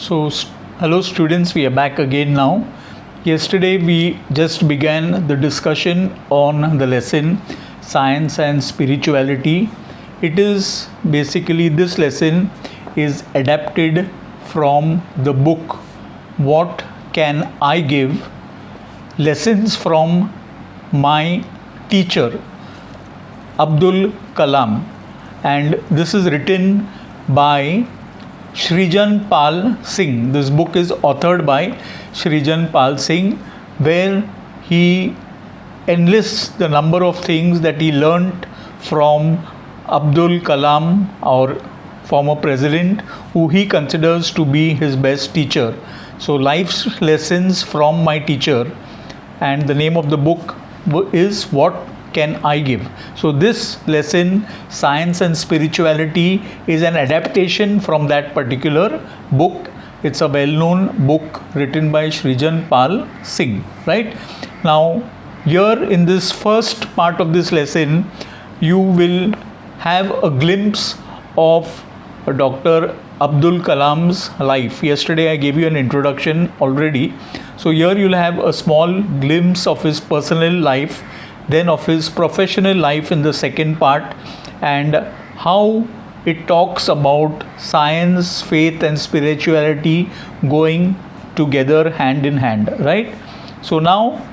Hello students, we are back again now. Yesterday we just began the discussion on the lesson Science and Spirituality. It is basically, this lesson is adapted from the book What Can I Give? Lessons from my teacher Abdul Kalam, and this is written by Shrijan Pal Singh. This book is authored by Shrijan Pal Singh, where he enlists the number of things that he learnt from Abdul Kalam, our former president, who he considers to be his best teacher. So, life's lessons from my teacher, and the name of the book is What Can I Give? So this lesson, Science and Spirituality, is an adaptation from that particular book. It's a well-known book written by Shrijan Pal Singh, right? Now, here in this first part of this lesson, you will have a glimpse of Dr. Abdul Kalam's life. Yesterday I gave you an introduction already. So here you'll have a small glimpse of his personal life, then of his professional life in the second part, and how it talks about science, faith and spirituality going together hand in hand, right? So now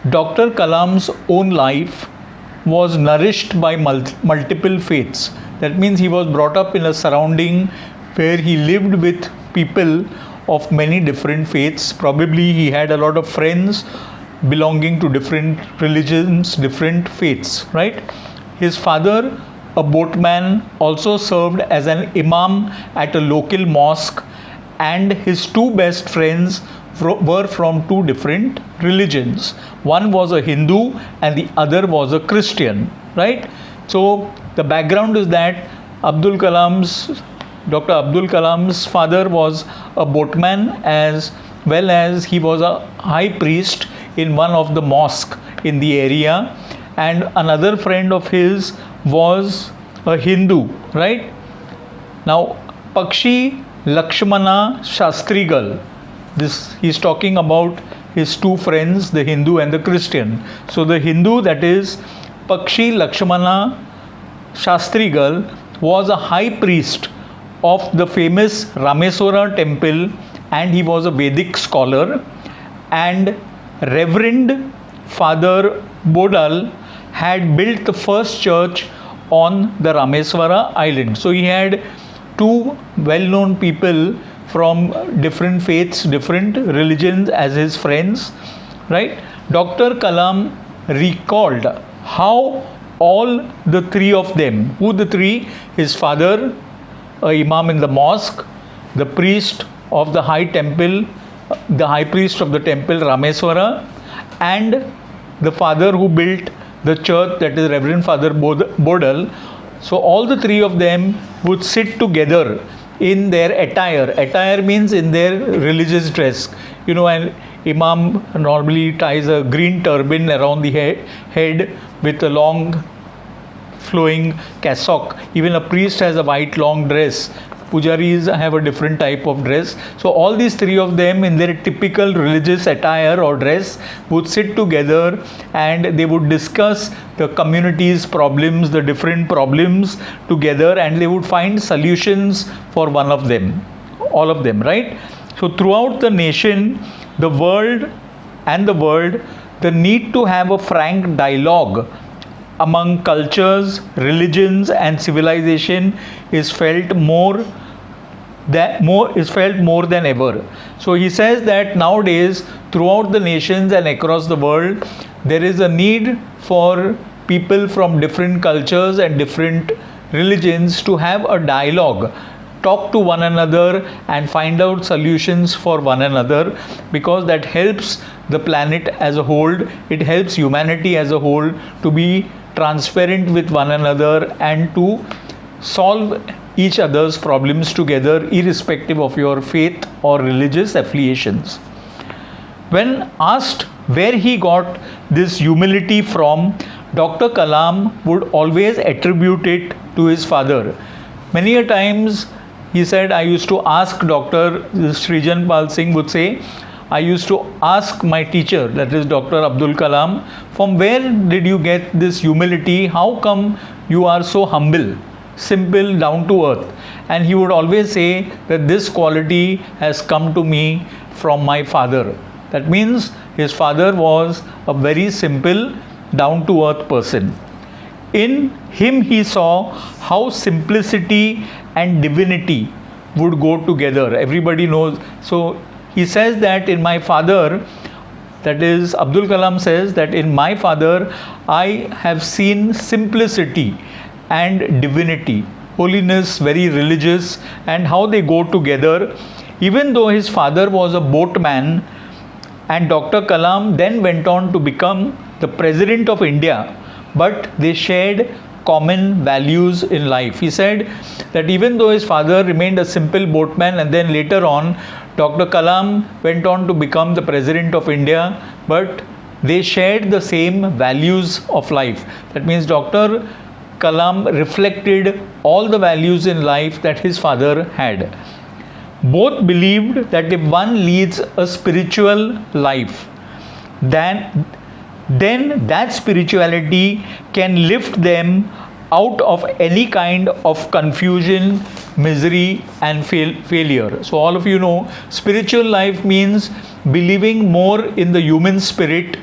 Dr. Kalam's own life was nourished by multiple faiths. That means he was brought up in a surrounding where he lived with people of many different faiths. Probably he had a lot of friends belonging to different religions, different faiths, right? His father, a boatman, also served as an imam at a local mosque, and his two best friends were from two different religions. One was a Hindu and the other was a Christian, right? So the background is that Dr. Abdul Kalam's father was a boatman, as well as he was a high priest in one of the mosques in the area, and another friend of his was a Hindu, right? Now, Pakshi Lakshmana Shastrigal, this he's talking about his two friends, the Hindu and the Christian. So the Hindu, that is Pakshi Lakshmana Shastrigal, was a high priest of the famous Rameswara temple, and he was a Vedic scholar, and Reverend Father Bodal had built the first church on the Rameswara island. So he had two well-known people from different faiths, different religions as his friends, right? Dr. Kalam recalled how all the three of them, who the three? His father, a imam in the mosque, the priest of the high temple, the high priest of the temple Rameswara, and the father who built the church, that is Reverend Father Bodal. So all the three of them would sit together in their attire. Attire means in their religious dress. You know, an imam normally ties a green turban around the head with a long flowing cassock. Even a priest has a white long dress. Pujaris have a different type of dress. So all these three of them in their typical religious attire or dress would sit together, and they would discuss the community's problems, the different problems together, and they would find solutions for one of them, all of them, right? So throughout the nation, the world, the need to have a frank dialogue among cultures, religions and civilization is felt more than ever. So he says that nowadays throughout the nations and across the world, there is a need for people from different cultures and different religions to have a dialogue, talk to one another and find out solutions for one another, because that helps the planet as a whole. It helps humanity as a whole to be transparent with one another and to solve each other's problems together, irrespective of your faith or religious affiliations. When asked where he got this humility from, Dr. Kalam would always attribute it to his father. Many a times He said, I used to ask Dr. Srijan Pal Singh would say, I used to ask my teacher, that is Dr. Abdul Kalam, from where did you get this humility? How come you are so humble, simple, down to earth? And he would always say that this quality has come to me from my father. That means his father was a very simple, down to earth person. In him he saw how simplicity and divinity would go together. Everybody knows. So he says that in my father, that is Abdul Kalam says that in my father I have seen simplicity and divinity, holiness, very religious, and how they go together. Even though his father was a boatman, and Dr. Kalam then went on to become the President of India, but they shared common values in life. He said that even though his father remained a simple boatman, and then later on Dr. Kalam went on to become the President of India, but they shared the same values of life. That means Dr. Kalam reflected all the values in life that his father had. Both believed that if one leads a spiritual life, then that spirituality can lift them out of any kind of confusion, misery and failure. So all of you know, spiritual life means believing more in the human spirit.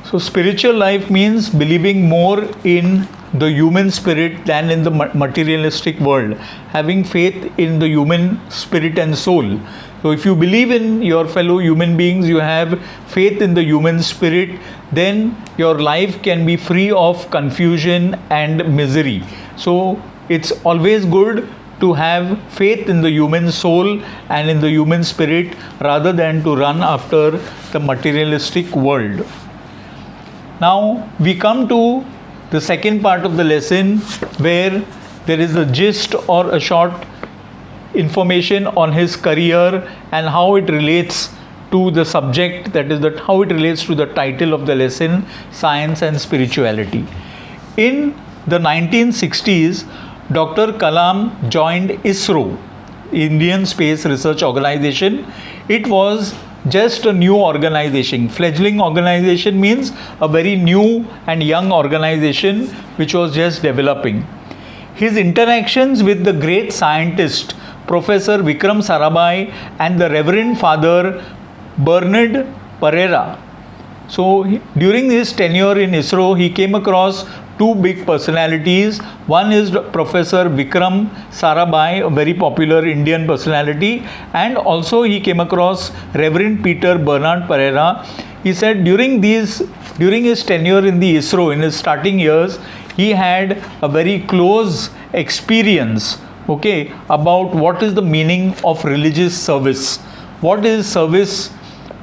So spiritual life means believing more in the human spirit than in the materialistic world, having faith in the human spirit and soul. So if you believe in your fellow human beings, you have faith in the human spirit, then your life can be free of confusion and misery. So it's always good to have faith in the human soul and in the human spirit rather than to run after the materialistic world. Now we come to the second part of the lesson, where there is a gist or a short information on his career and how it relates to the subject, that is that how it relates to the title of the lesson, Science and Spirituality. In the 1960s, Dr. Kalam joined ISRO, Indian Space Research Organization. It was just a new organization. Fledgling organization means a very new and young organization which was just developing. His interactions with the great scientist Professor Vikram Sarabhai and the Reverend Father Bernard Pereira. So during his tenure in ISRO, he came across two big personalities. One is Professor Vikram Sarabhai, a very popular Indian personality, and also he came across Reverend Peter Bernard Pereira. He said during his tenure in the ISRO, in his starting years, he had a very close experience, about what is the meaning of religious service. What does service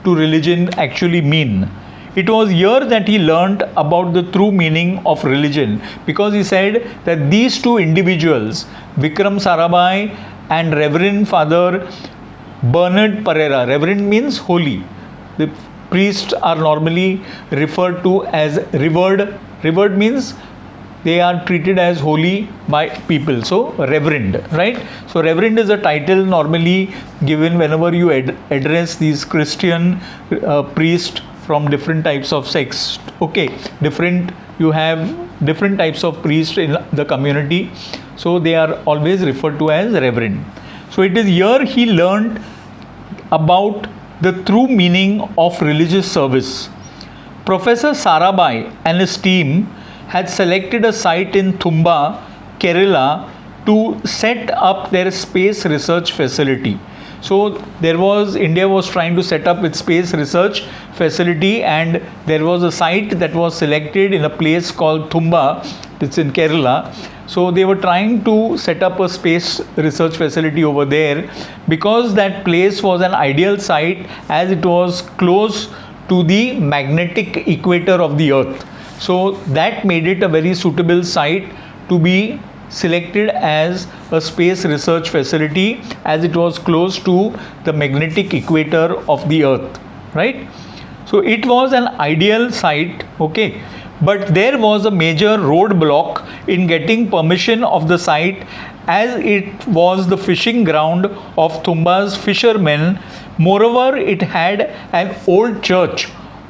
to religion actually mean? It was here that he learnt about the true meaning of religion, because he said that these two individuals, Vikram Sarabhai and Reverend Father Bernard Pereira, Reverend means holy. The priests are normally referred to as revered. Revered means they are treated as holy by people. So Reverend, right? So Reverend is a title normally given whenever you address these Christian priests from different types of sects. You have different types of priests in the community, so they are always referred to as Reverend. So it is here he learned about the true meaning of religious service. Professor Sarabhai and his team had selected a site in Thumba, Kerala, to set up their space research facility. So India was trying to set up its space research facility, and there was a site that was selected in a place called Thumba, it's in Kerala. So they were trying to set up a space research facility over there, because that place was an ideal site as it was close to the magnetic equator of the earth. So that made it a very suitable site to be selected as a space research facility, as it was close to the magnetic equator of the earth, right? So it was an ideal site, but there was a major roadblock in getting permission of the site, as it was the fishing ground of Tumba's fishermen. Moreover, it had an old church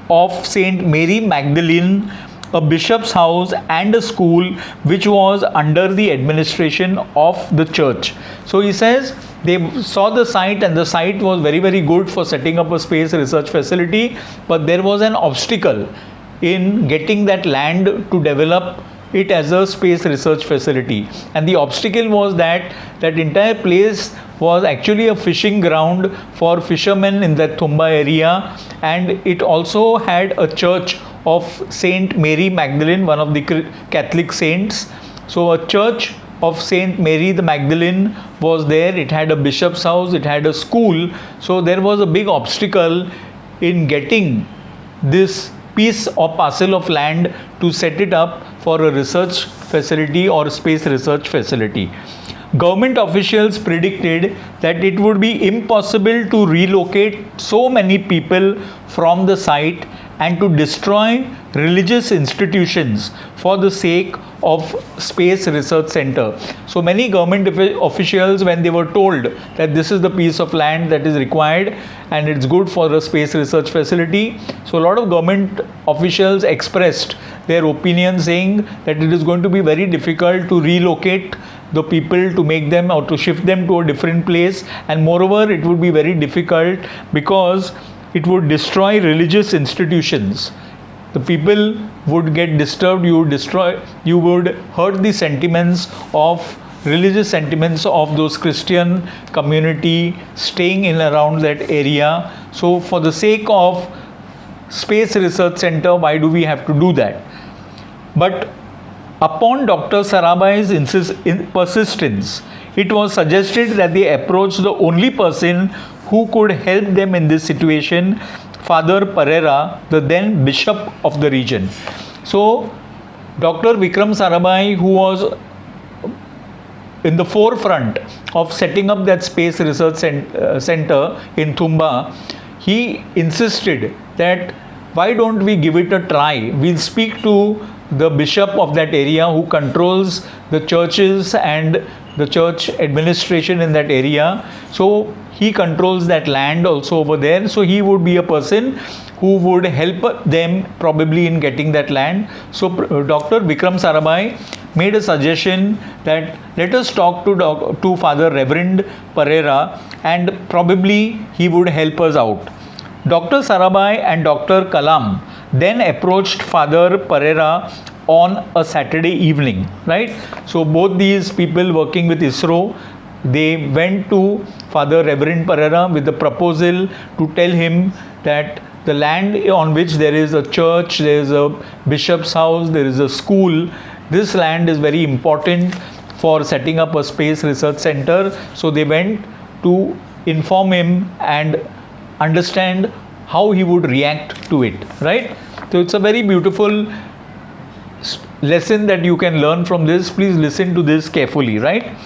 of Saint Mary Magdalene, a bishop's house, and a school which was under the administration of the church. So he says they saw the site, and the site was very, very good for setting up a space research facility, but there was an obstacle in getting that land to develop it as a space research facility. And the obstacle was that that entire place was actually a fishing ground for fishermen in that Tumba area, and it also had a church of Saint Mary Magdalene, one of the Catholic saints. So a church of Saint Mary the Magdalene was there. It had a bishop's house, it had a school. So there was a big obstacle in getting this piece or parcel of land to set it up for a research facility or space research facility. Government officials predicted that it would be impossible to relocate so many people from the site and to destroy religious institutions for the sake of space research center. So many government officials, when they were told that this is the piece of land that is required and it's good for a space research facility, so a lot of government officials expressed their opinion saying that it is going to be very difficult to relocate the people, to make them or to shift them to a different place, and moreover it would be very difficult because it would destroy religious institutions. The people would get disturbed, you would hurt the sentiments of religious sentiments of those Christian community staying in around that area. So for the sake of space research center, why do we have to do that? But upon Dr. Sarabhai's persistence, it was suggested that they approach the only person who could help them in this situation, Father Pereira, the then bishop of the region. So Dr. Vikram Sarabhai, who was in the forefront of setting up that space research center in Tumba, he insisted that why don't we give it a try? We'll speak to the bishop of that area who controls the churches and the church administration in that area. So he controls that land also over there. So he would be a person who would help them probably in getting that land. So Dr. Vikram Sarabhai made a suggestion that let us talk to Father Reverend Pereira and probably he would help us out. Dr. Sarabhai and Dr. Kalam then approached Father Pereira on a Saturday evening, right? So both these people working with ISRO, they went to Father Reverend Pereira with the proposal to tell him that the land on which there is a church, there is a bishop's house, there is a school, this land is very important for setting up a space research center. So they went to inform him and understand how he would react to it, right? So it's a very beautiful lesson that you can learn from this. Please listen to this carefully, right?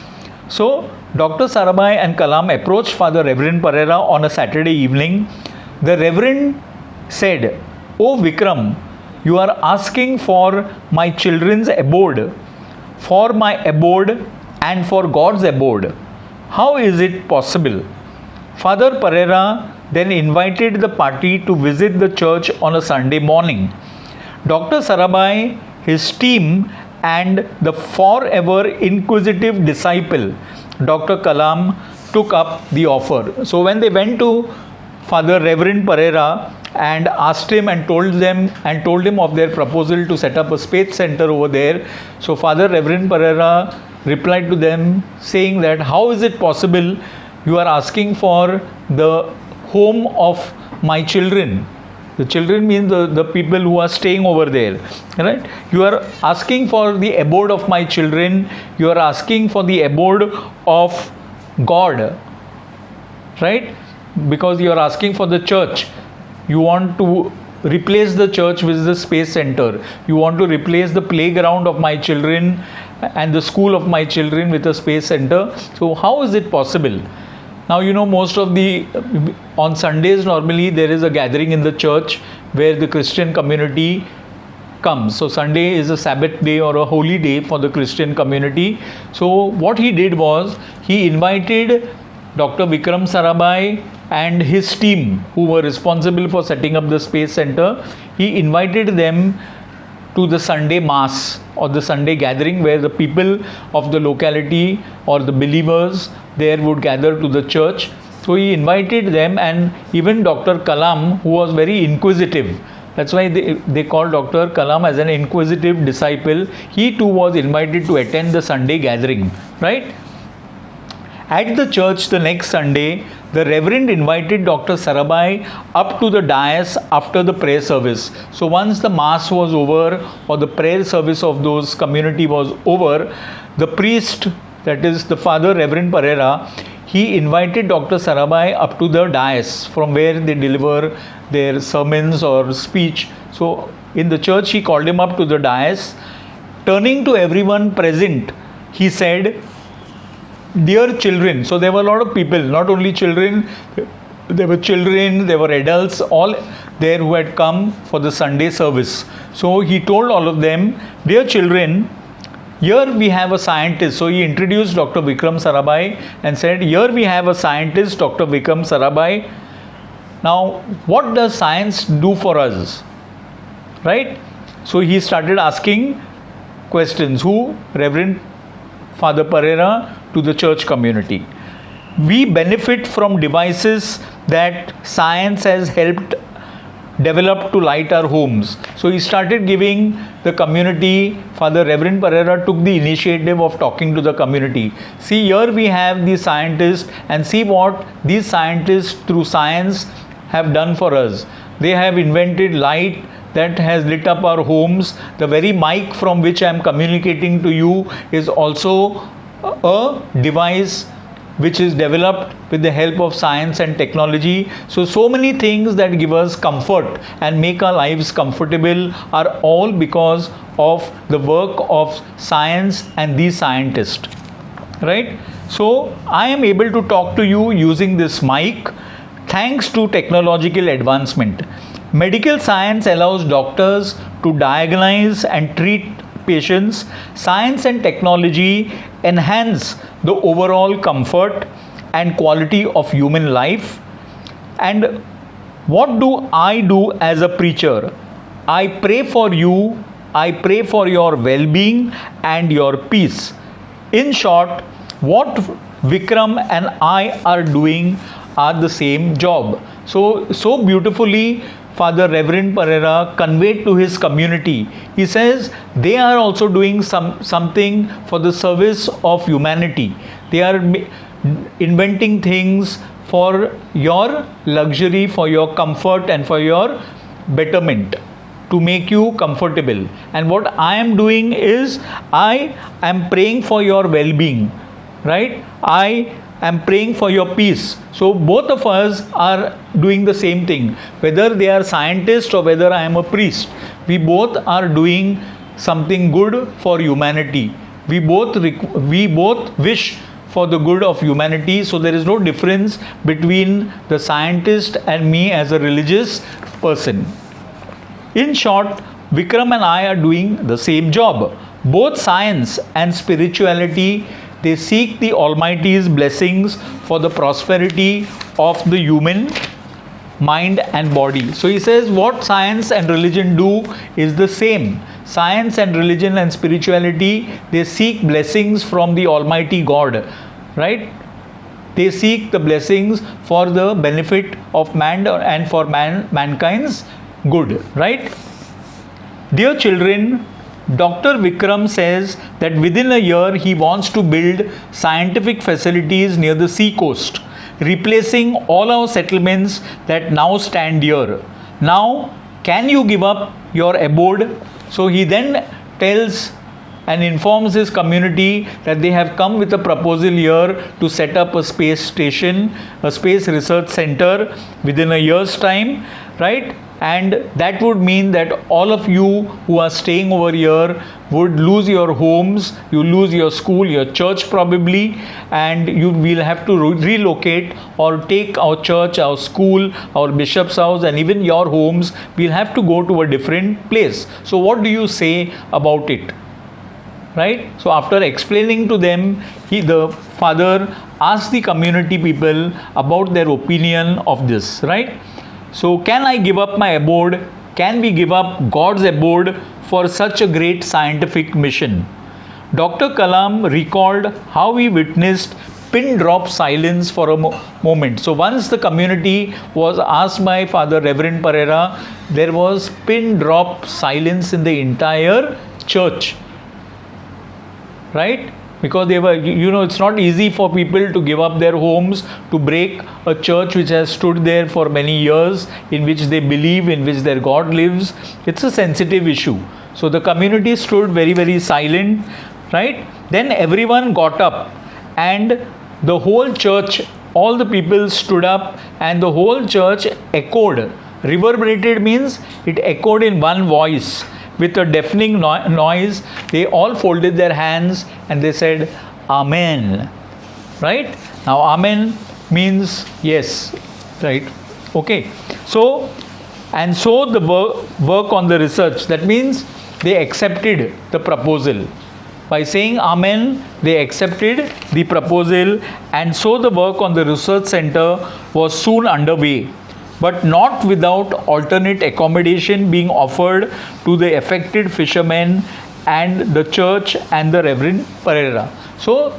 So Dr. Sarabhai and Kalam approached Father Reverend Pereira on a Saturday evening. The Reverend said, "Oh Vikram, you are asking for my children's abode, for my abode and for God's abode. How is it possible?" Father Pereira then invited the party to visit the church on a Sunday morning. Dr. Sarabhai, his team, and the forever inquisitive disciple, Dr. Kalam, took up the offer. So when they went to Father Reverend Pereira and asked him and told him of their proposal to set up a space center over there, so Father Reverend Pereira replied to them saying that how is it possible you are asking for the home of my children? The children means the people who are staying over there, right? You are asking for the abode of my children. You are asking for the abode of God, right? Because you are asking for the church. You want to replace the church with the space center. You want to replace the playground of my children and the school of my children with a space center. So how is it possible? Now, you know, on Sundays normally there is a gathering in the church where the Christian community comes. So Sunday is a Sabbath day or a holy day for the Christian community. So what he did was he invited Dr. Vikram Sarabhai and his team, who were responsible for setting up the space center. He invited them to the Sunday mass or the Sunday gathering, where the people of the locality or the believers there would gather to the church. So he invited them, and even Dr. Kalam, who was very inquisitive, that's why they call Dr. Kalam as an inquisitive disciple, he too was invited to attend the Sunday gathering, right? At the church the next Sunday, the Reverend invited Dr. Sarabhai up to the dais after the prayer service. So once the mass was over, or the prayer service of those community was over, the priest, that is the Father Reverend Pereira, he invited Dr. Sarabhai up to the dais from where they deliver their sermons or speech. So in the church he called him up to the dais. Turning to everyone present, he said, "Dear children," so there were a lot of people, not only children, there were adults, all there who had come for the Sunday service. So he told all of them, "Dear children, here we have a scientist." So he introduced Dr. Vikram Sarabhai and said, "Here we have a scientist, Dr. Vikram Sarabhai. Now, what does science do for us?" Right? So he started asking questions. Who? Reverend Father Pereira to the church community. "We benefit from devices that science has helped develop to light our homes." So he started giving the community, Father Reverend Pereira took the initiative of talking to the community. "See, here we have these scientists, and see what these scientists through science have done for us. They have invented light that has lit up our homes. The very mic from which I am communicating to you is also a device which is developed with the help of science and technology." So many things that give us comfort and make our lives comfortable are all because of the work of science and these scientists, right? So I am able to talk to you using this mic thanks to technological advancement. Medical science allows doctors to diagnose and treat patients. Science and technology enhance the overall comfort and quality of human life. And what do I do as a preacher? I pray for you, I pray for your well-being and your peace. In short, what Vikram and I are doing are the same job. So beautifully Father Reverend Pereira conveyed to his community. He says they are also doing something for the service of humanity. They are inventing things for your luxury, for your comfort and for your betterment, to make you comfortable. And what I am doing is I am praying for your well-being, right? I am praying for your peace. So both of us are doing the same thing. Whether they are scientists or whether I am a priest, we both are doing something good for humanity. We both wish for the good of humanity. So there is no difference between the scientist and me as a religious person. In short, Vikram and I are doing the same job. Both science and spirituality, they seek the Almighty's blessings for the prosperity of the human mind and body. So he says what science and religion do is the same. Science and religion and spirituality, they seek blessings from the Almighty God, right? They seek the blessings for the benefit of man and for mankind's good, right? Dear children, Dr. Vikram says that within a year he wants to build scientific facilities near the sea coast, replacing all our settlements that now stand here. Now, can you give up your abode? So he then tells and informs his community that they have come with a proposal here to set up a space station, a space research center within a year's time, right? and that would mean that all of you who are staying over here would lose your homes, you lose your school, your church probably, and you will have to relocate or take our church, our school, our bishop's house, and even your homes. We'll have to go to a different place. So what do you say about it? Right? So after explaining to them, the father asked the community people about their opinion of this, right? So can I give up my abode? Can we give up God's abode for such a great scientific mission? Dr. Kalam recalled how he witnessed pin drop silence for a moment. So once the community was asked by Father Reverend Pereira, there was pin drop silence in the entire church. Right? Because they were, it's not easy for people to give up their homes, to break a church which has stood there for many years, in which they believe, in which their God lives. It's a sensitive issue. So the community stood very, very silent, right? Then everyone got up, and the whole church, all the people stood up, and the whole church echoed. Reverberated means it echoed in one voice. With a deafening noise, they all folded their hands and they said, Amen. Right? Now, Amen means yes. Right? Okay. So the work on the research, that means they accepted the proposal. By saying Amen, they accepted the proposal, and so the work on the research center was soon underway, but not without alternate accommodation being offered to the affected fishermen and the church and the Reverend Pereira. So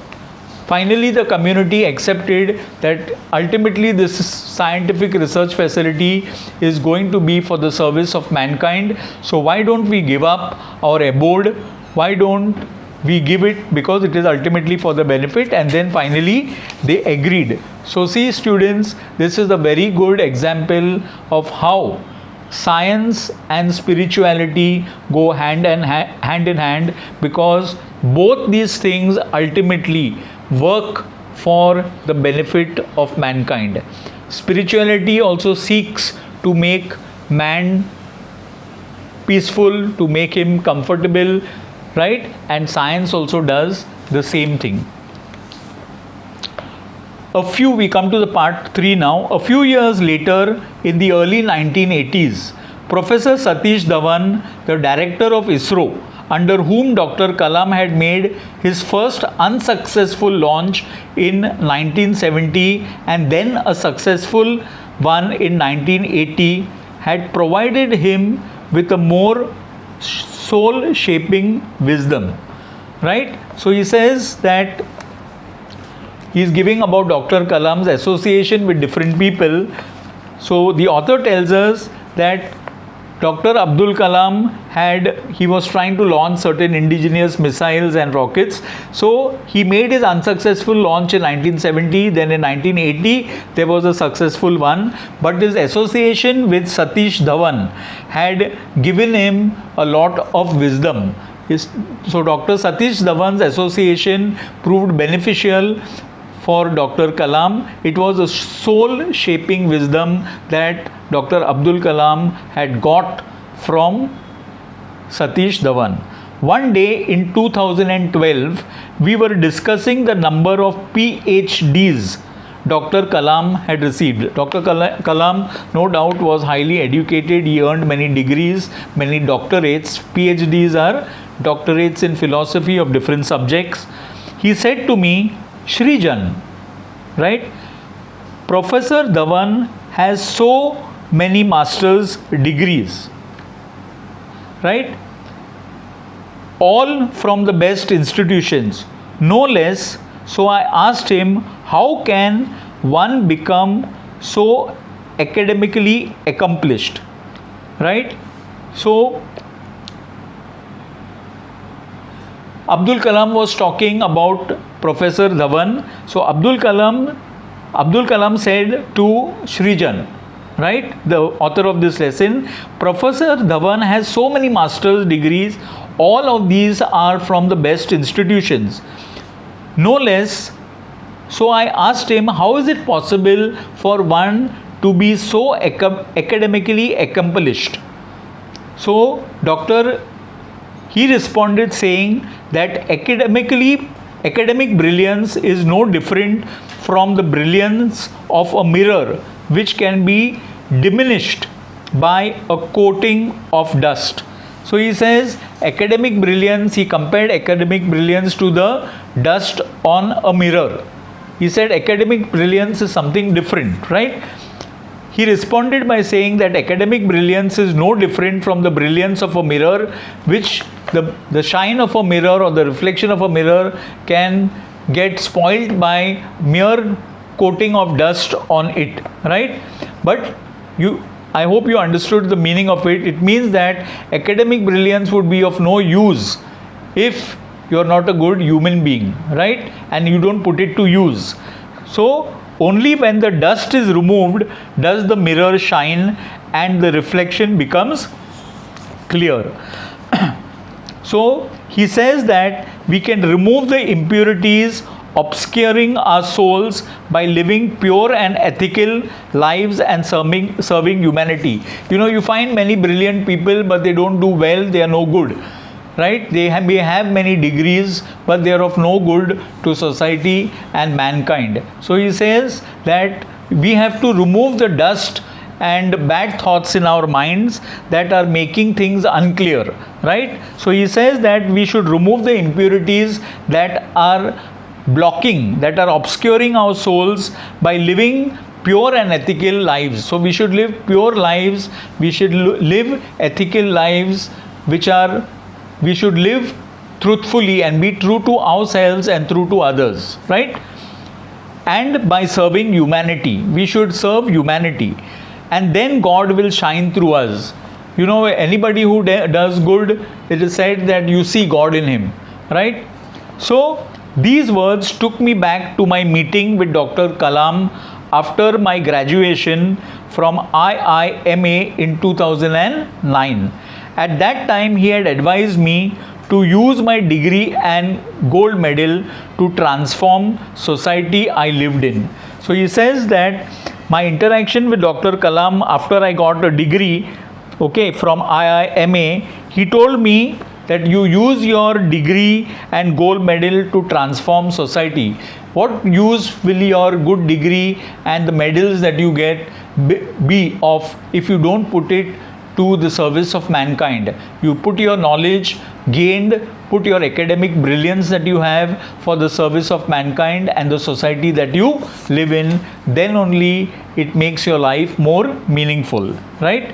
finally the community accepted that ultimately this scientific research facility is going to be for the service of mankind. So why don't we give up our abode? Why don't we give it? Because it is ultimately for the benefit. And then finally they agreed. So see students, this is a very good example of how science and spirituality go hand in hand, because both these things ultimately work for the benefit of mankind. Spirituality also seeks to make man peaceful, to make him comfortable, right? And science also does the same thing. We come to the part 3 now. A few years later, in the early 1980s, Professor Satish Dhawan, the director of ISRO, under whom Dr. Kalam had made his first unsuccessful launch in 1970 and then a successful one in 1980, had provided him with a more soul-shaping wisdom. Right? So he says that he is giving about Dr. Kalam's association with different people. So the author tells us that Dr. Abdul Kalam he was trying to launch certain indigenous missiles and rockets. So he made his unsuccessful launch in 1970. Then in 1980, there was a successful one. But his association with Satish Dhawan had given him a lot of wisdom. So Dr. Satish Dhawan's association proved beneficial for Dr. Kalam. It was a soul-shaping wisdom that Dr. Abdul Kalam had got from Satish Dhawan. One day in 2012, we were discussing the number of PhDs Dr. Kalam had received. Dr. Kalam, no doubt, was highly educated. He earned many degrees, many doctorates. PhDs are doctorates in philosophy of different subjects. He said to me, Shrijan, right? Professor Dhawan has so many master's degrees, right? All from the best institutions, no less. So I asked him, how can one become so academically accomplished, right? So Abdul Kalam was talking about Professor Dhawan. So Abdul Kalam said to Shrijan, right, the author of this lesson, Professor Dhawan has so many master's degrees. All of these are from the best institutions, no less. So I asked him, how is it possible for one to be so academically accomplished? So doctor, he responded saying that academic brilliance is no different from the brilliance of a mirror, which can be diminished by a coating of dust. So he says academic brilliance, he compared academic brilliance to the dust on a mirror. He said academic brilliance is something different, right? He responded by saying that academic brilliance is no different from the brilliance of a mirror, which the shine of a mirror or the reflection of a mirror can get spoiled by mere coating of dust on it, right? But I hope you understood the meaning of it. It means that academic brilliance would be of no use if you are not a good human being, right? And you don't put it to use. So only when the dust is removed does the mirror shine and the reflection becomes clear. So he says that we can remove the impurities obscuring our souls by living pure and ethical lives and serving humanity. You find many brilliant people, but they don't do well, they are no good, right? They may have many degrees, but they are of no good to society and mankind. So he says that we have to remove the dust and bad thoughts in our minds that are making things unclear, right? So he says that we should remove the impurities that are blocking, that are obscuring our souls by living pure and ethical lives. So we should live pure lives, we should live ethical lives, we should live truthfully and be true to ourselves and true to others, right? And by serving humanity, we should serve humanity, and then God will shine through us. Anybody who does good, it is said that you see God in him, right? So these words took me back to my meeting with Dr. Kalam after my graduation from IIMA in 2009. At that time, he had advised me to use my degree and gold medal to transform society I lived in. So he says that my interaction with Dr. Kalam after I got a degree, from IIMA, he told me that you use your degree and gold medal to transform society. What use will your good degree and the medals that you get be of if you don't put it to the service of mankind? You put your knowledge gained, put your academic brilliance that you have for the service of mankind and the society that you live in, then only it makes your life more meaningful, right?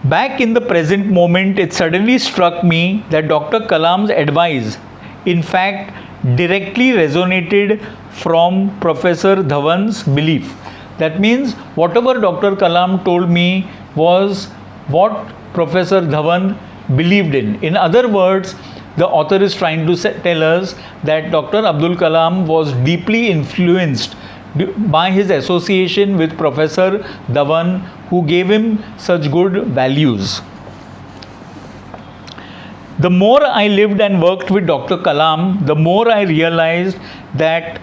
Back in the present moment, it suddenly struck me that Dr. Kalam's advice, in fact, directly resonated from Professor Dhawan's belief. That means whatever Dr. Kalam told me was what Professor Dhawan believed in. In other words, the author is trying to tell us that Dr. Abdul Kalam was deeply influenced by his association with Professor Dhawan, who gave him such good values. The more I lived and worked with Dr. Kalam, the more I realized that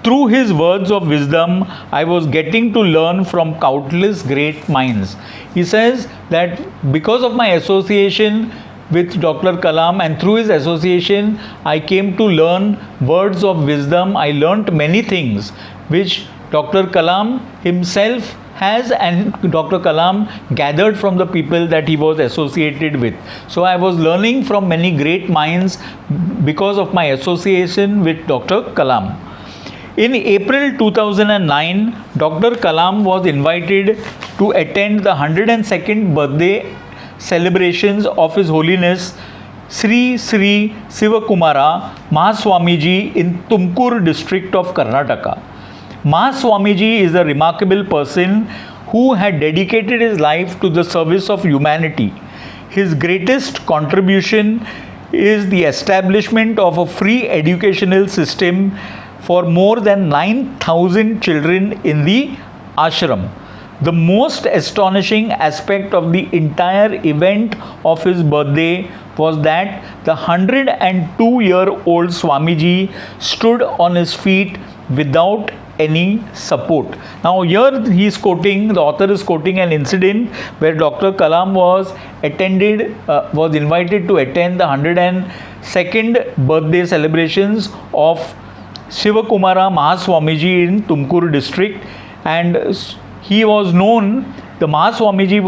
through his words of wisdom, I was getting to learn from countless great minds. He says that because of my association with Dr. Kalam and through his association, I came to learn words of wisdom. I learnt many things which Dr. Kalam himself has and Dr. Kalam gathered from the people that he was associated with. So I was learning from many great minds because of my association with Dr. Kalam. In April 2009, Dr. Kalam was invited to attend the 102nd birthday celebrations of His Holiness Sri Sri Sivakumara Mahaswamiji in Tumkur district of Karnataka. Mahaswamiji is a remarkable person who had dedicated his life to the service of humanity. His greatest contribution is the establishment of a free educational system for more than 9,000 children in the ashram. The most astonishing aspect of the entire event of his birthday was that the 102-year-old Swamiji stood on his feet without any support. Now here he is quoting, the author is quoting an incident where Dr. Kalam was invited to attend the 102nd birthday celebrations of Shivakumara Mahaswamiji in Tumkur district, and he was known, the Mahaswamiji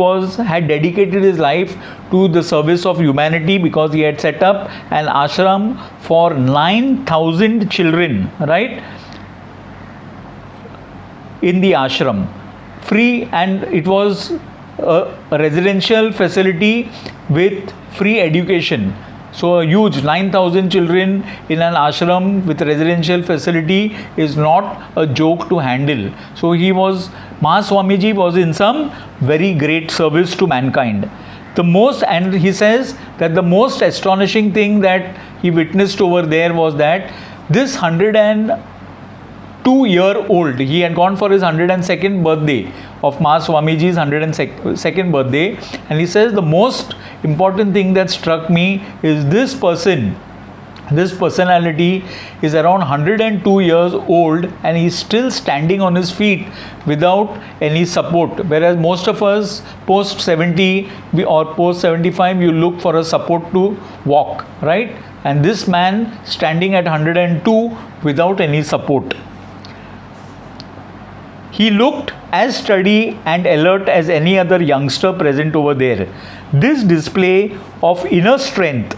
had dedicated his life to the service of humanity because he had set up an ashram for 9,000 children, right, in the ashram, free, and it was a residential facility with free education. So a huge 9,000 children in an ashram with residential facility is not a joke to handle. So Mahaswamiji was in some very great service to mankind. And he says that the most astonishing thing that he witnessed over there was that this 102-year-old, he had gone for his 102nd birthday of Mahaswamiji's 102nd birthday, and he says the most important thing that struck me is this personality is around 102 years old and he is still standing on his feet without any support, whereas most of us post 70 or post 75 you look for a support to walk, right? And this man standing at 102 without any support. He looked as steady and alert as any other youngster present over there. This display of inner strength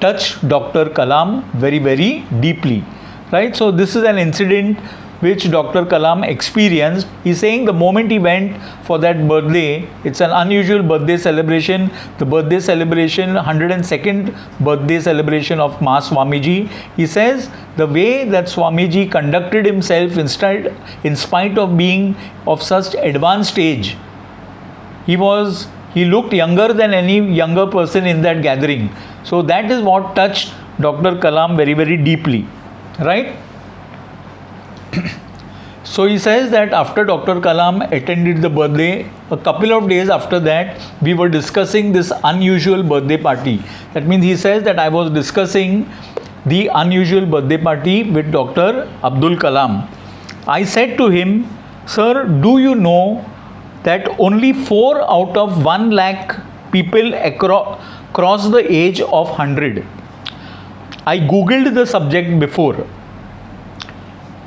touched Dr. Kalam very, very deeply, right? So this is an incident which Dr. Kalam experienced. He's saying the moment he went for that birthday, it's an unusual birthday celebration, the birthday celebration, 102nd birthday celebration of Mahaswamiji. He says the way that Swamiji conducted himself in spite of being of such advanced age, he looked younger than any younger person in that gathering. So that is what touched Dr. Kalam very, very deeply, right? So he says that after Dr. Kalam attended the birthday, a couple of days after that, we were discussing this unusual birthday party. That means he says that I was discussing the unusual birthday party with Dr. Abdul Kalam. I said to him, "Sir, do you know that only 4 out of 1 lakh people cross the age of 100. I googled the subject before.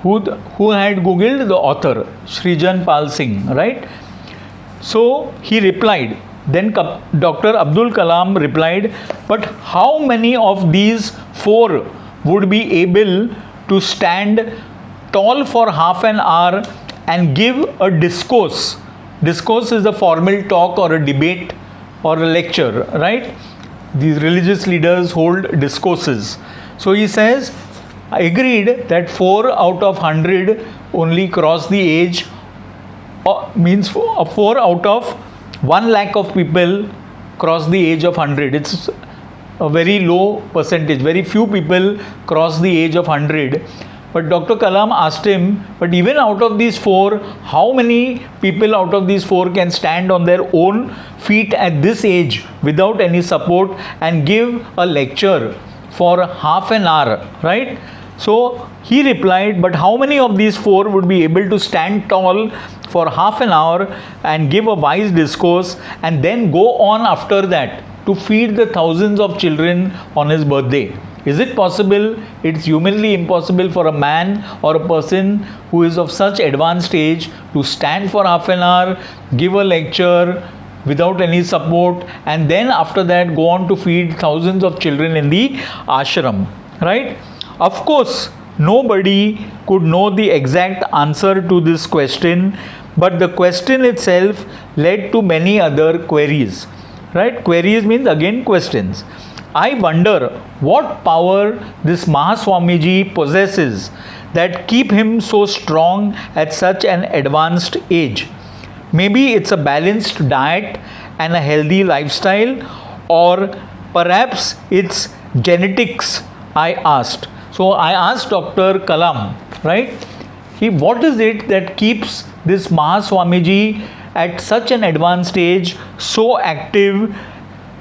Who had googled? The author, Srijan Pal Singh, right? So he replied. Then Dr. Abdul Kalam replied, but how many of these 4 would be able to stand tall for half an hour and give a discourse? Discourse is a formal talk or a debate or a lecture, right? These religious leaders hold discourses. So he says, I agreed that 4 out of 100 only cross the age, means 4 out of 1 lakh of people cross the age of 100. It's a very low percentage. Very few people cross the age of 100. But Dr. Kalam asked him, but even out of these 4, how many people out of these 4 can stand on their own feet at this age without any support and give a lecture for half an hour, right? So he replied, but how many of these 4 would be able to stand tall for half an hour and give a wise discourse and then go on after that to feed the thousands of children on his birthday? Is it possible? It's humanly impossible for a man or a person who is of such advanced age to stand for half an hour, give a lecture without any support, and then after that go on to feed thousands of children in the ashram, right? Of course, nobody could know the exact answer to this question, but the question itself led to many other queries, right? Queries means again questions. I wonder what power this Mahaswamiji possesses that keep him so strong at such an advanced age. Maybe it's a balanced diet and a healthy lifestyle, or perhaps it's genetics, I asked. So I asked Dr. Kalam, right? What is it that keeps this Mahaswamiji at such an advanced age so active?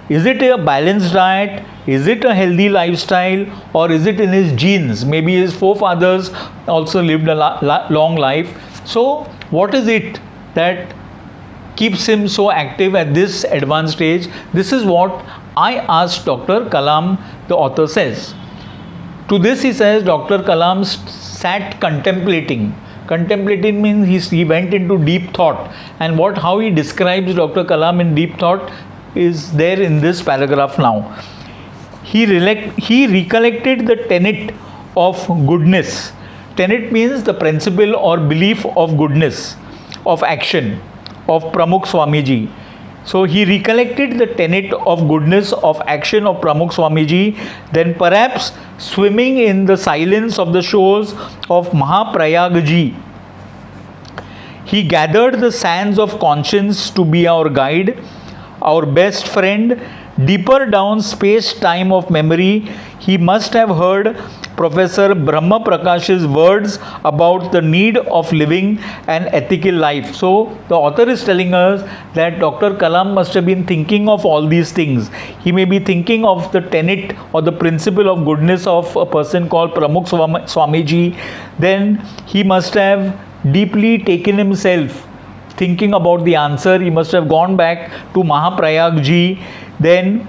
Is it a balanced diet? Is it a healthy lifestyle or is it in his genes? Maybe his forefathers also lived a long life. So what is it that keeps him so active at this advanced age? This is what I asked Dr. Kalam, the author says. To this he says Dr. Kalam sat contemplating. Contemplating means he went into deep thought, and how he describes Dr. Kalam in deep thought is there in this paragraph now. He recollected the tenet of goodness. Tenet means the principle or belief of goodness, of action, of Pramukh Swamiji. So he recollected the tenet of goodness of action of Pramukh Swamiji, then perhaps swimming in the silence of the shores of Mahaprayagji. He gathered the sands of conscience to be our guide, our best friend. Deeper down space-time of memory, he must have heard Professor Brahma Prakash's words about the need of living an ethical life. So the author is telling us that Dr. Kalam must have been thinking of all these things. He may be thinking of the tenet or the principle of goodness of a person called Pramukh Swamiji. Then he must have deeply taken himself thinking about the answer. He must have gone back to Mahaprayagji. Then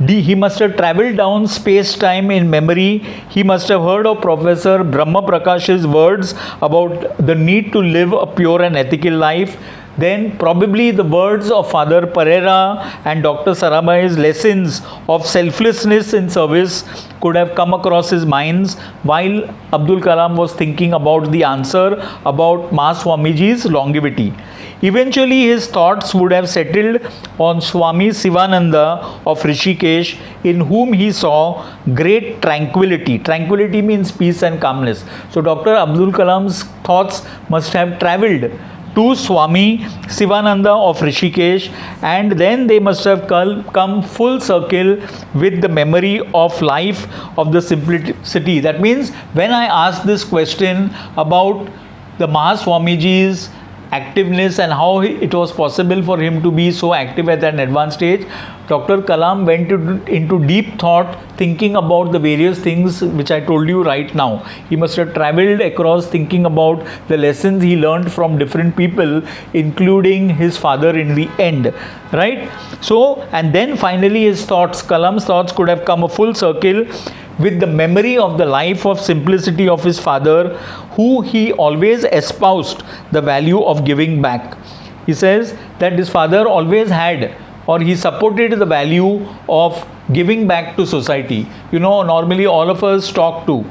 he must have travelled down space-time in memory. He must have heard of Professor Brahma Prakash's words about the need to live a pure and ethical life. Then probably the words of Father Pereira and Dr. Sarabhai's lessons of selflessness in service could have come across his minds while Abdul Kalam was thinking about the answer about Maha Swamiji's longevity. Eventually his thoughts would have settled on Swami Sivananda of Rishikesh, in whom he saw great tranquility. Tranquility means peace and calmness. So Dr. Abdul Kalam's thoughts must have travelled to Swami Sivananda of Rishikesh, and then they must have come full circle with the memory of life of the simplicity. That means when I asked this question about the Maha Swamiji's activeness and how it was possible for him to be so active at an advanced stage, Dr. Kalam went into deep thought, thinking about the various things which I told you right now. He must have travelled across thinking about the lessons he learned from different people, including his father in the end, right? So, and then finally his thoughts, Kalam's thoughts could have come a full circle with the memory of the life of simplicity of his father, who he always espoused the value of giving back. He says that his father always had, or he supported the value of giving back to society. You know, normally all of us talk to.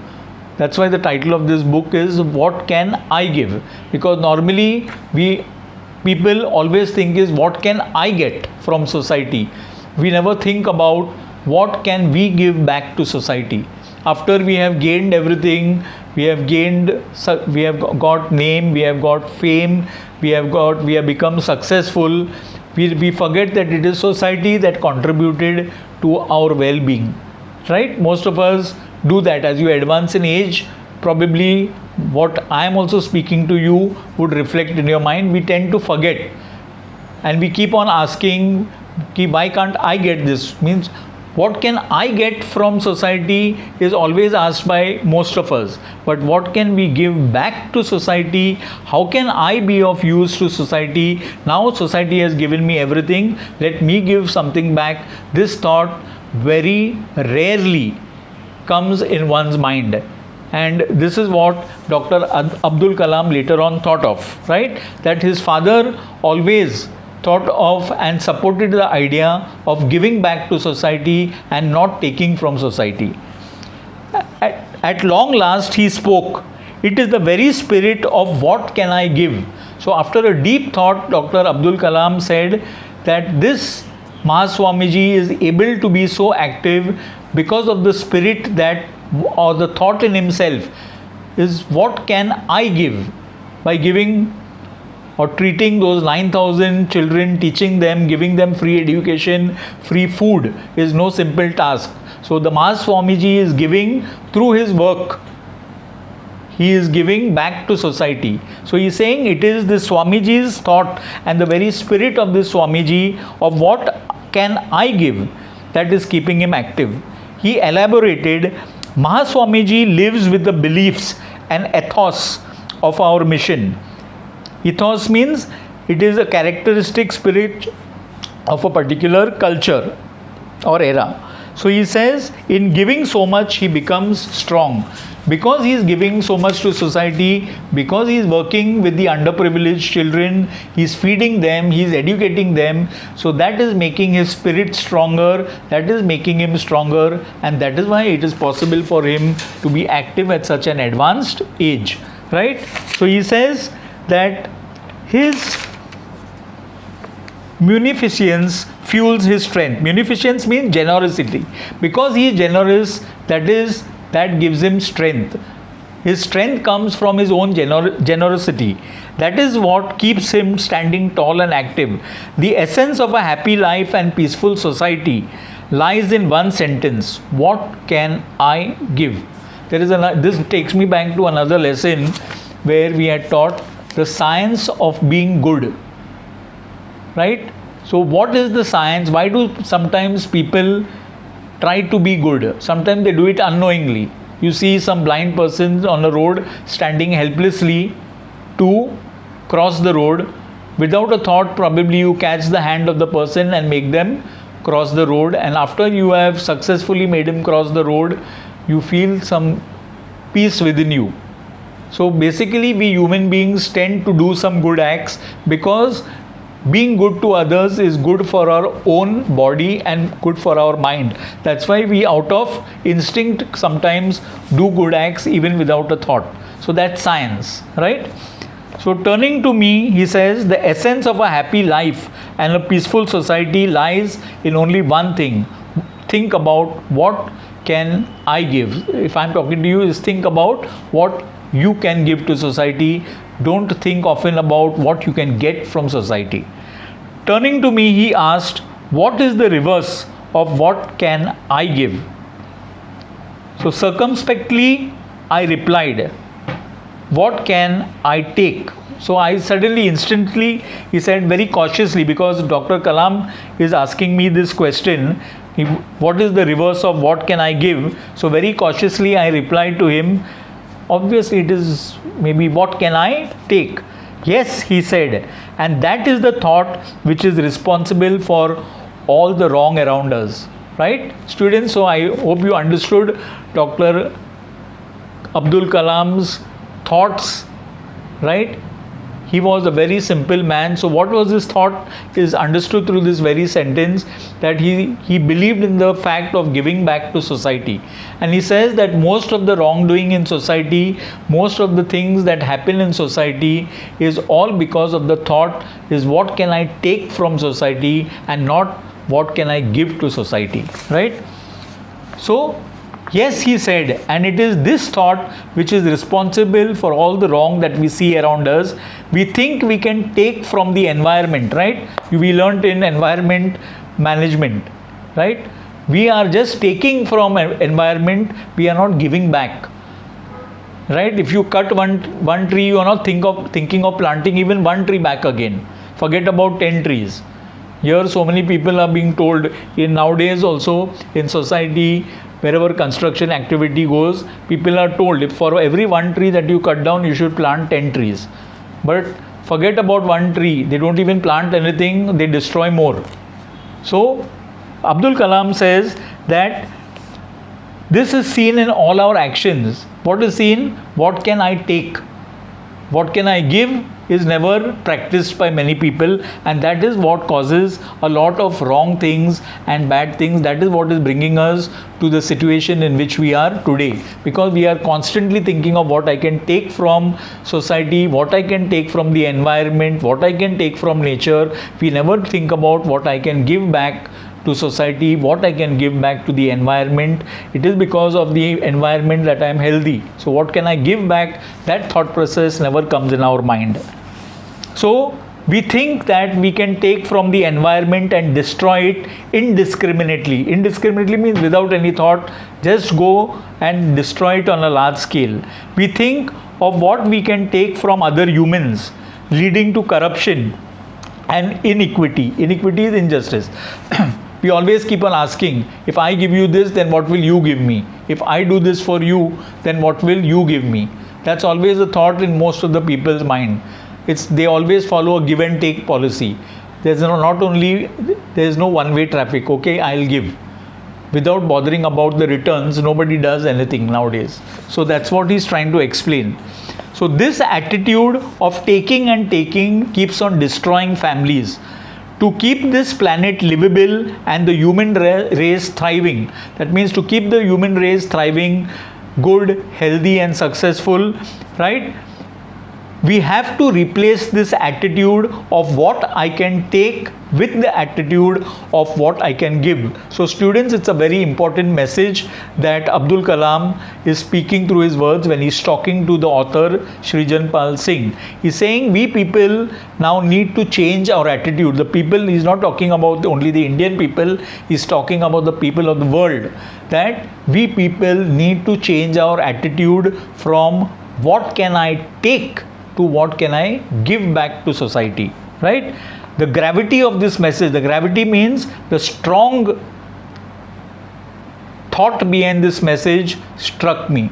That's why the title of this book is What Can I Give? Because normally people always think is what can I get from society? We never think about what can we give back to society. After we have gained everything, we have got name, we have got fame, we have become successful, we forget that it is society that contributed to our well-being, right? Most of us do that. As you advance in age, probably what I am also speaking to you would reflect in your mind. We tend to forget, and we keep on asking, why can't I get this? Means what can I get from society is always asked by most of us. But what can we give back to society? How can I be of use to society? Now society has given me everything. Let me give something back. This thought very rarely comes in one's mind. And this is what Dr. Abdul Kalam later on thought of, right? That his father always thought of and supported the idea of giving back to society and not taking from society. At long last he spoke. It is the very spirit of what can I give. So after a deep thought, Dr. Abdul Kalam said that this Maha Swamiji is able to be so active because of the spirit that, or the thought in himself is what can I give. By giving or treating those 9,000 children, teaching them, giving them free education, free food is no simple task. So the Maha Swamiji is giving through his work. He is giving back to society. So he is saying it is the Swamiji's thought and the very spirit of this Swamiji of what can I give that is keeping him active. He elaborated, Mahaswamiji lives with the beliefs and ethos of our mission. Ethos means it is a characteristic spirit of a particular culture or era. So he says, in giving so much, he becomes strong. Because he is giving so much to society, because he is working with the underprivileged children, he is feeding them, he is educating them. So that is making his spirit stronger, that is making him stronger, and that is why it is possible for him to be active at such an advanced age. Right? So he says that his munificence fuels his strength. Munificence means generosity. Because he is generous, that gives him strength. His strength comes from his own generosity. That is what keeps him standing tall and active. The essence of a happy life and peaceful society lies in one sentence: what can I give? This takes me back to another lesson where we had taught the science of being good. Right? So what is the science? Why do sometimes people try to be good? Sometimes they do it unknowingly. You see some blind persons on the road standing helplessly to cross the road. Without a thought, probably you catch the hand of the person and make them cross the road, and after you have successfully made him cross the road, you feel some peace within you. So basically, we human beings tend to do some good acts because being good to others is good for our own body and good for our mind. That's why we, out of instinct, sometimes do good acts even without a thought. So that's science, right? So turning to me, he says, the essence of a happy life and a peaceful society lies in only one thing. Think about what can I give. If I'm talking to you, is think about what you can give to society. Don't think often about what you can get from society. Turning to me, he asked, what is the reverse of what can I give? So circumspectly, I replied, what can I take? So I suddenly, instantly, he said very cautiously, because Dr. Kalam is asking me this question, what is the reverse of what can I give? So very cautiously I replied to him, obviously it is maybe what can I take? Yes, he said, and that is the thought which is responsible for all the wrong around us. Right, students? So I hope you understood Dr. Abdul Kalam's thoughts. Right? He was a very simple man. So what was his thought is understood through this very sentence, that he believed in the fact of giving back to society. And he says that most of the wrongdoing in society, most of the things that happen in society is all because of the thought is what can I take from society and not what can I give to society. Right? So yes, he said, and it is this thought which is responsible for all the wrong that we see around us. We think we can take from the environment, right? We learnt in environment management, right? We are just taking from environment, we are not giving back. Right? If you cut one tree, you are not thinking of planting even one tree back again. Forget about 10 trees. Here so many people are being told, in nowadays also in society, wherever construction activity goes, people are told if for every one tree that you cut down, you should plant 10 trees. But forget about one tree. They don't even plant anything. They destroy more. So Abdul Kalam says that this is seen in all our actions. What is seen? What can I take? What can I give is never practiced by many people, and that is what causes a lot of wrong things and bad things. That is what is bringing us to the situation in which we are today, because we are constantly thinking of what I can take from society, what I can take from the environment, what I can take from nature. We never think about what I can give back to society, what I can give back to the environment. It is because of the environment that I am healthy. So what can I give back? That thought process never comes in our mind. So we think that we can take from the environment and destroy it indiscriminately. Indiscriminately means without any thought, just go and destroy it on a large scale. We think of what we can take from other humans, leading to corruption and inequity. Inequity is injustice. We always keep on asking, if I give you this, then what will you give me? If I do this for you, then what will you give me? That's always a thought in most of the people's mind. They always follow a give and take policy. There's no one-way traffic. Okay, I'll give. Without bothering about the returns, nobody does anything nowadays. So that's what he's trying to explain. So this attitude of taking and taking keeps on destroying families. To keep this planet livable and the human race thriving, that means to keep the human race thriving, good, healthy and successful, right? We have to replace this attitude of what I can take with the attitude of what I can give. So students, it's a very important message that Abdul Kalam is speaking through his words when he's talking to the author Shrijan Pal Singh. He's saying we people now need to change our attitude. The people, he's not talking about only the Indian people, he's talking about the people of the world. That we people need to change our attitude from what can I take to what can I give back to society, right? The gravity of this message, the gravity means the strong thought behind this message struck me.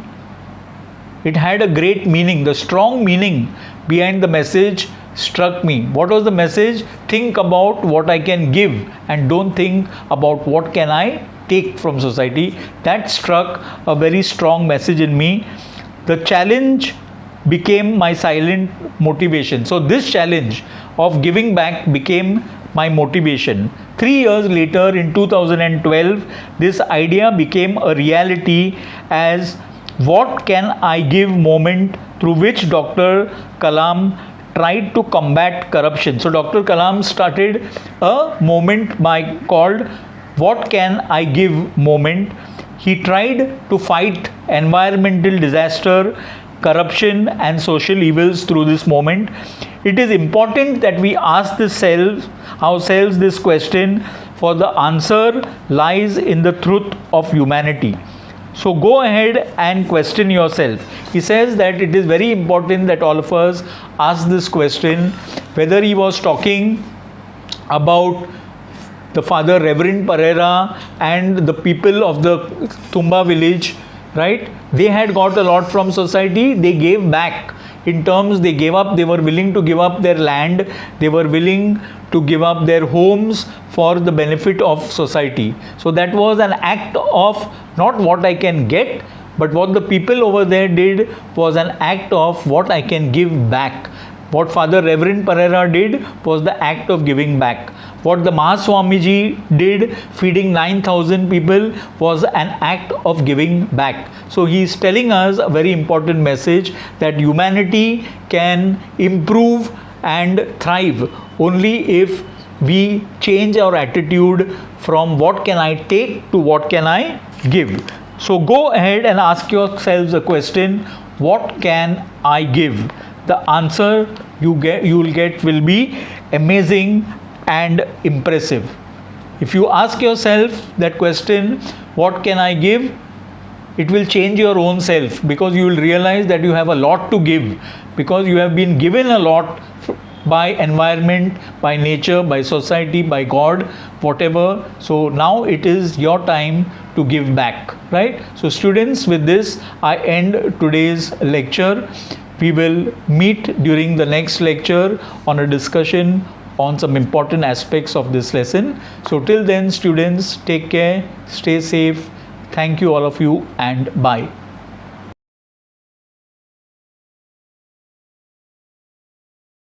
It had a great meaning. The strong meaning behind the message struck me. What was the message? Think about what I can give and don't think about what can I take from society. That struck a very strong message in me. The challenge became my silent motivation. So this challenge of giving back became my motivation. 3 years later, in 2012, this idea became a reality as what can I give moment through which Dr. Kalam tried to combat corruption. So Dr. Kalam started a movement called What Can I Give movement. He tried to fight environmental disaster, corruption and social evils through this moment. It is important that we ask ourselves this question, for the answer lies in the truth of humanity. So go ahead and question yourself. He says that it is very important that all of us ask this question, whether he was talking about the Father Reverend Pereira and the people of the Tumba village, right? They had got a lot from society. They gave back in terms, they gave up, they were willing to give up their land, they were willing to give up their homes for the benefit of society. So that was an act of not what I can get, but what the people over there did was an act of what I can give back. What Father Reverend Pereira did was the act of giving back. What the Mahaswamiji did, feeding 9,000 people, was an act of giving back. So he is telling us a very important message that humanity can improve and thrive only if we change our attitude from what can I take to what can I give. So go ahead and ask yourselves a question, what can I give? The answer you will get will be amazing and impressive. If you ask yourself that question, what can I give? It will change your own self, because you will realize that you have a lot to give, because you have been given a lot by environment, by nature, by society, by God, whatever. So now it is your time to give back, right? So students, with this I end today's lecture. We will meet during the next lecture on a discussion on some important aspects of this lesson. So till then, students, take care, stay safe. Thank you all of you, and bye.